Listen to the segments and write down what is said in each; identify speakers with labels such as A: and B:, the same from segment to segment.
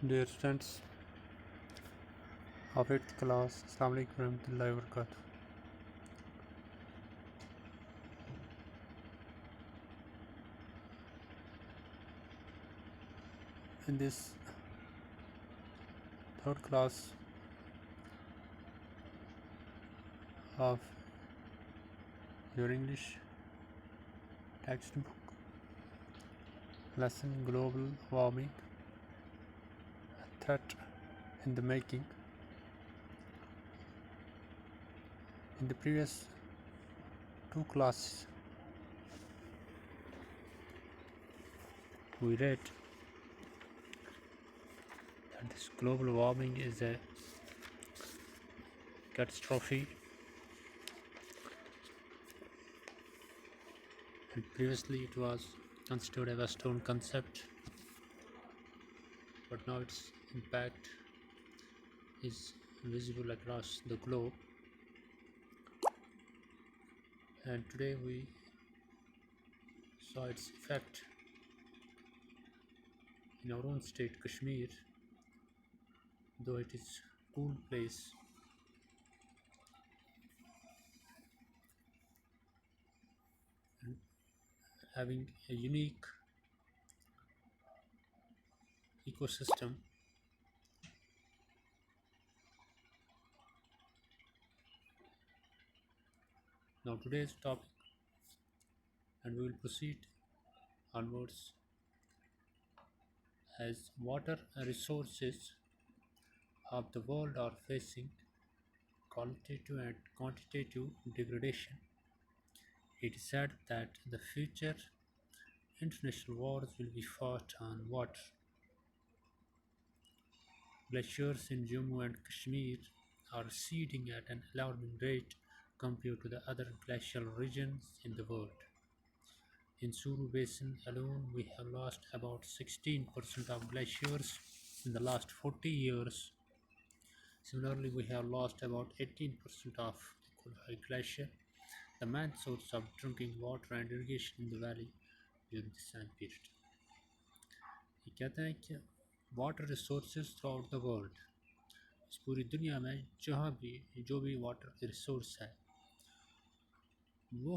A: Dear students of 8th class, Assalamu alaikum warahmatullahi wabarakatuh. In this third class of your English textbook lesson Global Warming, a threat in the making. In the previous two classes, we read that this global warming is a catastrophe, and previously it was considered a Western concept, but now its impact is visible across the globe. And today we saw its effect in our own state, Kashmir. Though it is a cool place, and having a unique ecosystem, now today's topic, and we will proceed onwards, as water resources of the world are facing qualitative and quantitative degradation. It is said that the future international wars will be fought on water. Glaciers in Jammu and Kashmir are receding at an alarming rate compared to the other glacial regions in the world. In Suru Basin alone, we have lost about 16% of glaciers in the last 40 years. Similarly, we have lost about 18% of the Kulhai Glacier, the main source of drinking water and irrigation in the valley during this time period. ये कहते हैं कि water resources through out the world, इस पूरी दुनिया में जहाँ भी जो भी वाटर रिसोर्स है वो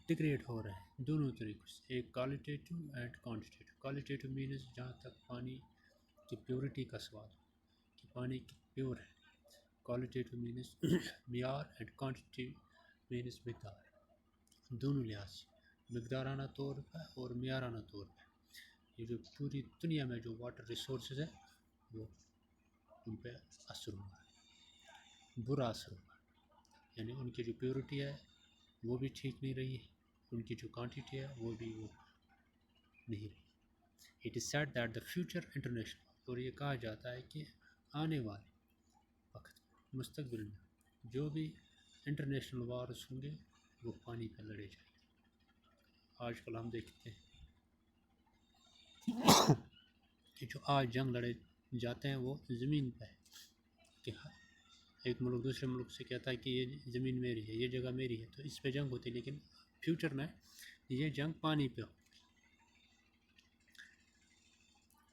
A: डिग्रेड हो रहे हैं दोनों तरीक़ों से, एक qualitative and quantitative. Qualitative means जहाँ तक पानी की प्योरिटी का सवाल कि पानी प्योर है, क्वालिटेटिव मीन्स मियार, एंड क्वांटिटी मीन्स मकदार। दोनों लिहाज से मकदाराना तौर पर और मियाराना तौर पर ये जो पूरी दुनिया में जो वाटर रिसोर्सेज है वो उन पर असर हुआ है, बुरा असर हुआ है। यानी उनकी जो प्योरिटी है वो भी ठीक नहीं रही है, उनकी जो क्वांटिटी है वो भी वो नहीं रही। It is said that the future international, और ये कहा जाता है कि आने वाले वक्त मुस्तकबिल में जो भी इंटरनेशनल वार्स होंगे वो पानी पर लड़े जाएंगे। आजकल हम देखते हैं कि जो आज जंग लड़े जाते हैं वो ज़मीन पर है कि एक मुल्क दूसरे मुल्क से कहता है कि ये ज़मीन मेरी है, ये जगह मेरी है, तो इस पे जंग होती है। लेकिन फ्यूचर में ये जंग पानी पे हो।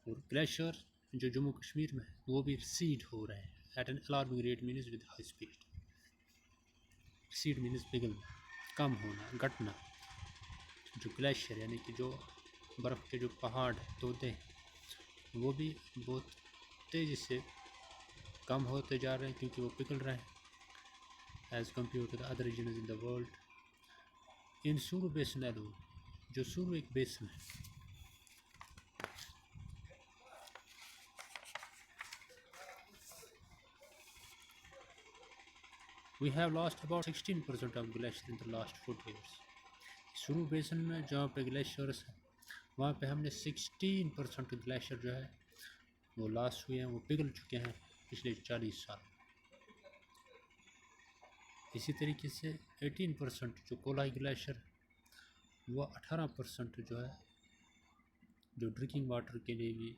A: और ग्लेशियर जो जम्मू कश्मीर में है वो भी रिसीड हो रहे हैं at an alarming rate, means with high speed. Recede means पिघलना, कम होना, घटना। जो ग्लेशियर यानी कि जो बर्फ़ के जो पहाड़ तोते हैं वो भी बहुत तेज़ी से कम होते जा रहे हैं क्योंकि वो पिघल रहे हैं as compared to the other region in the world. In Suru basin Elon, जो सुरु एक बेसन है, we have lost about 16% of glacier in the last 40 years. सुरु बेसन में जहाँ पे ग्लेशियर्स हैं वहाँ पे हमने 16% ग्लेशियर जो है वो लॉस हुए हैं, वो पिघल चुके हैं पिछले 40 साल। इसी तरीके से 18% जो कोलाई ग्लेशियर वो 18% जो है, जो ड्रिंकिंग वाटर के लिए भी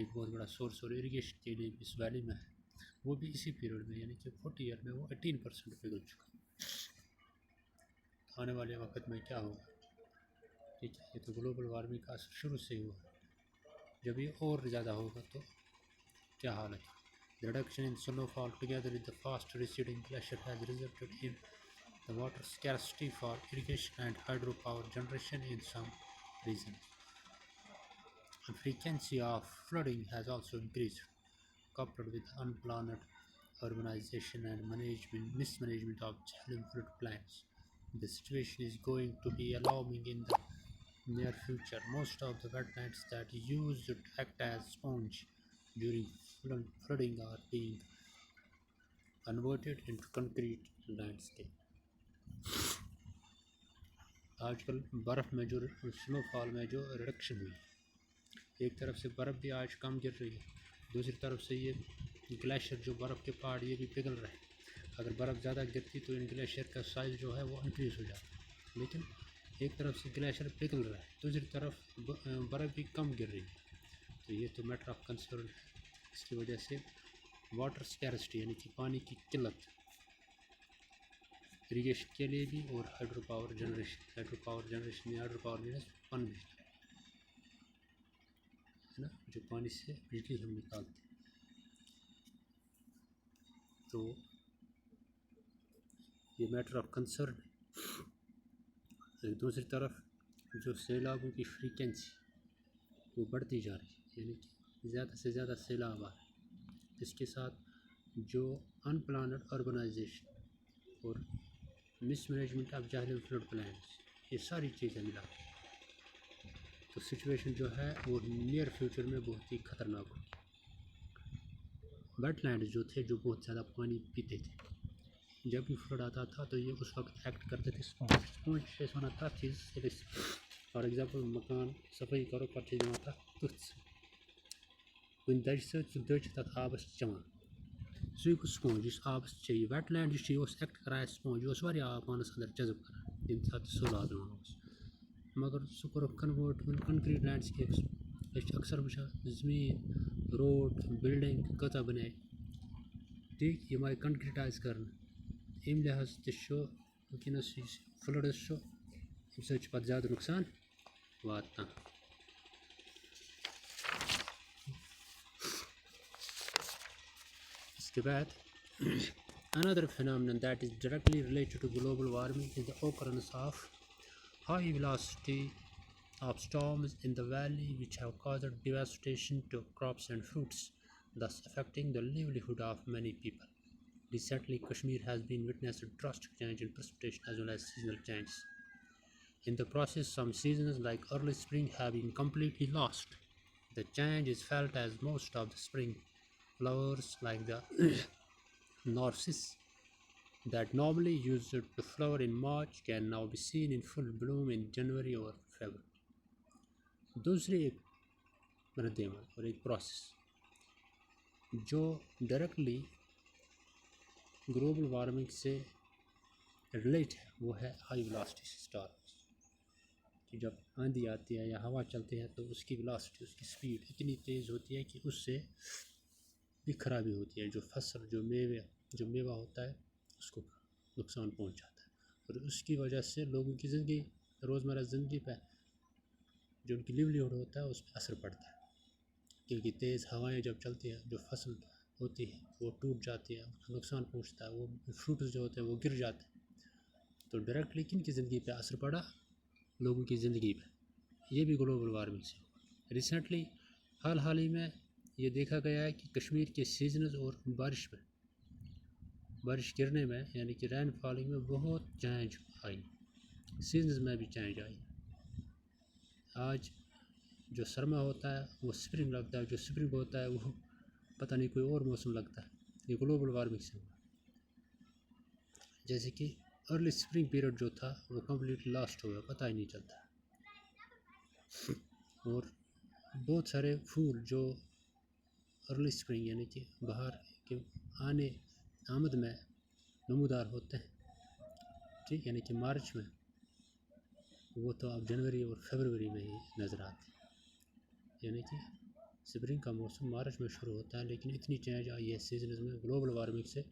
A: एक बहुत बड़ा सोर्स और इरिगेशन के लिए भी इस वैली में है, वो भी इसी पीरियड में यानी कि 40 ईयर में वो 18% पिघल चुका। आने वाले वक्त में क्या होगा? ठीक है, ये तो ग्लोबल वार्मिंग का असर शुरू से हुआ है। जब ये और ज़्यादा होगा तो क्या हालत है? The reduction in snowfall together with the fast receding glacier has resulted in the water scarcity for irrigation and hydropower generation in some regions. The frequency of flooding has also increased, coupled with unplanned urbanization and mismanagement of Jhelum floodplains. The situation is going to be alarming in the near future. Most of the wetlands that used to act as sponge during flooding are being converted into concrete landscape. आजकल बर्फ़ में जो snowfall में जो reduction हुई, एक तरफ से बर्फ़ भी आज कम गिर रही है, दूसरी तरफ से ये ग्लेशियर जो बर्फ़ के पहाड़ ये भी पिघल रहे हैं। अगर बर्फ़ ज़्यादा गिरती तो इन ग्लेशियर का साइज़ जो है वो इंक्रीज़ हो जाता, लेकिन एक तरफ से ग्लेशियर पिघल रहा है, दूसरी तरफ बर्फ़ भी कम गिर रही है। तो ये तो मैटर ऑफ कंसर्न है। इसकी वजह से वाटर स्कैरसिटी यानी कि पानी की किल्लत इरीगेशन के लिए भी और हाइड्रो पावर जनरेशन में हाइड्रो पावर मीन्स पानी बिजली है ना, जो पानी से बिजली हम निकालते हैं। तो ये मैटर ऑफ कंसर्न है। दूसरी तरफ जो सैलाबों की फ्रीक्वेंसी वो बढ़ती जा रही है, यानी कि ज़्यादा से ज़्यादा सैलाब आ रहे हैं। इसके साथ जो अनप्लान्ड अर्बनाइजेशन और mismanagement of Jhelum flood plans, ये सारी चीज़ें मिला तो सिचुएशन जो है वो नियर फ्यूचर में बहुत ही ख़तरनाक होगी। वेटलैंड जो थे जो बहुत ज़्यादा पानी पीते थे, जब भी फ्लड आता था तो ये उस वक्त एक्ट करते थे स्पॉन्ज से सोना था चीज़। फॉर एग्जांपल मकान सफाई करो पट्टी जमा था तुझ कुन दज सज तथ आबस चमान सू स्पॉन्ज इस आबस चाहिए वेटलैंड एक्ट करान स्पॉन्ज आब पानस अंदर जज्ब करान यम सात सैलाब मगर सह कोर कन्वर्ट कंक्रीट लैंडस्केप्स अक्सर वुचान जमीन रोड बिल्डिंग कत बन ठीक यम आई कंक्रीटाइज कर अम लिहाज तस फ्लड्स अम सत ज़्यादा नुकसान वातान। इसके बाद another phenomenon that is directly related to global warming is the occurrence of high velocity of storms in the valley, which have caused devastation to crops and fruits, thus affecting the livelihood of many people. Recently, Kashmir has been witnessed a drastic change in precipitation as well as seasonal changes. In the process, some seasons like early spring have been completely lost. The change is felt as most of the spring flowers like the narcissus that normally used to flower in March can now be seen in full bloom in January or February. दूसरी एक रद्द-ए-अमल और एक process जो directly global warming से relate है वो है high velocity storms. कि जब आंधी आती है या हवा चलती है तो उसकी वेलोसिटी उसकी स्पीड इतनी तेज़ होती है कि उससे भी खराबी होती है, जो फसल जो मेवा होता है उसको नुकसान पहुंचाता है और उसकी वजह से लोगों की ज़िंदगी रोज़मर्रा ज़िंदगी पर जो उनकी लिवलीहुड होता है उस पर असर पड़ता है। क्योंकि तेज़ हवाएं जब चलती हैं जो फसल होती है वो टूट जाती है, उसको नुकसान पहुंचता है, वो फ्रूट्स जो होते हैं वो गिर जाते हैं। तो डायरेक्टली किन की ज़िंदगी पे असर पड़ा? लोगों की ज़िंदगी पे। ये भी ग्लोबल वार्मिंग से। रिसेंटली हाल ही में ये देखा गया है कि कश्मीर के सीजनस और बारिश गिरने में यानी कि रेन फॉलिंग में बहुत चेंज आई, सीजनस में भी चेंज आई। आज जो सरमा होता है वो स्प्रिंग लगता है, जो स्प्रिंग होता है वो पता नहीं कोई और मौसम लगता है। ये ग्लोबल वार्मिंग से हुआ। जैसे कि अर्ली स्प्रिंग पीरियड जो था वो कम्प्लीटली लास्ट हो गया, पता ही नहीं चलता। और बहुत सारे फूल जो अर्ली स्प्रिंग यानी कि बाहर के आमद में नमूदार होते हैं, ठीक, यानी कि मार्च में, वो तो अब जनवरी और फरवरी में ही नज़र आते हैं। यानी कि स्प्रिंग का मौसम मार्च में शुरू होता है, लेकिन इतनी चेंज आई है सीजन में ग्लोबल वार्मिंग से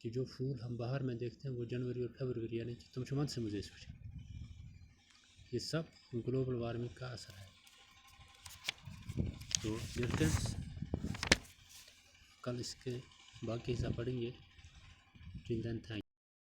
A: कि जो फूल हम बाहर में देखते हैं वो जनवरी और फरवरी यानी कि तुम मंथ से मुझे सोचा। ये सब ग्लोबल वार्मिंग का असर है। तो मिलते हैं कल इसके बाकी हिस्सा पढ़ेंगे। Till then thank